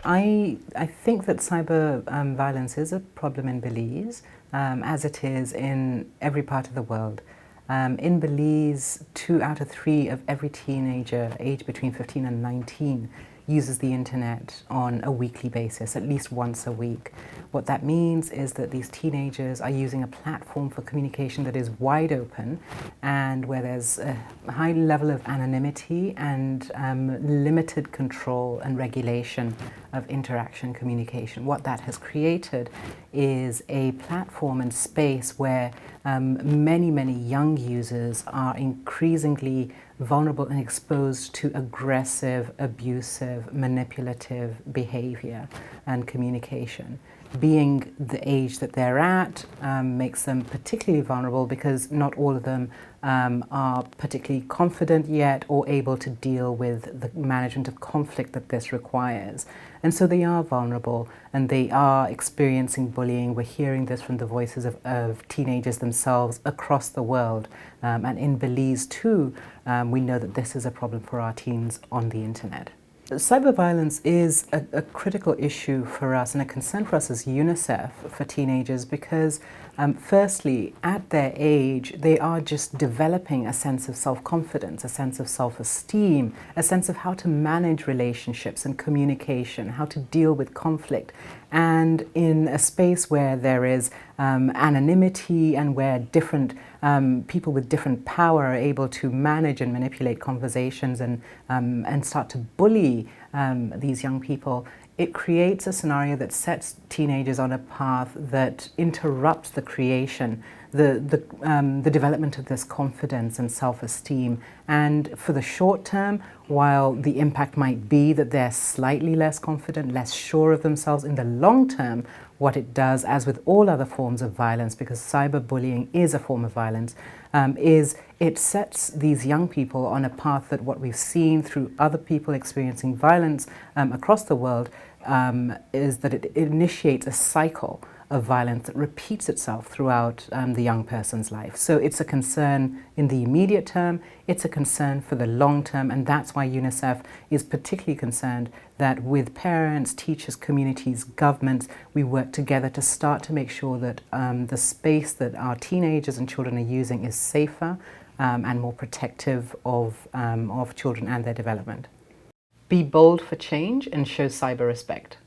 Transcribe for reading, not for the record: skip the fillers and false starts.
I think that cyber violence is a problem in Belize, as it is in every part of the world. In Belize, 2 out of 3 of every teenager aged between 15 and 19 uses the internet on a weekly basis, at least once a week. What that means is that these teenagers are using a platform for communication that is wide open and where there's a high level of anonymity and limited control and regulation of interaction communication. What that has created is a platform and space where many young users are increasingly vulnerable and exposed to aggressive, abusive, manipulative behavior and communication. Being the age that they're at makes them particularly vulnerable because not all of them are particularly confident yet or able to deal with the management of conflict that this requires. And so they are vulnerable and they are experiencing bullying. We're hearing this from the voices of teenagers themselves across the world. And in Belize too, we know that this is a problem for our teens on the internet. Cyber violence is a critical issue for us and a concern for us as UNICEF for teenagers because firstly, at their age, they are just developing a sense of self-confidence, a sense of self-esteem, a sense of how to manage relationships and communication, how to deal with conflict. And in a space where there is anonymity and where different people with different power are able to manage and manipulate conversations and start to bully these young people, it creates a scenario that sets teenagers on a path that interrupts the creation, the development of this confidence and self-esteem. And for the short term, while the impact might be that they're slightly less confident, less sure of themselves, in the long term, what it does, as with all other forms of violence, because cyberbullying is a form of violence, is it sets these young people on a path that what we've seen through other people experiencing violence across the world is that it initiates a cycle of violence that repeats itself throughout the young person's life. So it's a concern in the immediate term, it's a concern for the long term, and that's why UNICEF is particularly concerned that with parents, teachers, communities, governments, we work together to start to make sure that the space that our teenagers and children are using is safer and more protective of children and their development. Be bold for change and show cyber respect.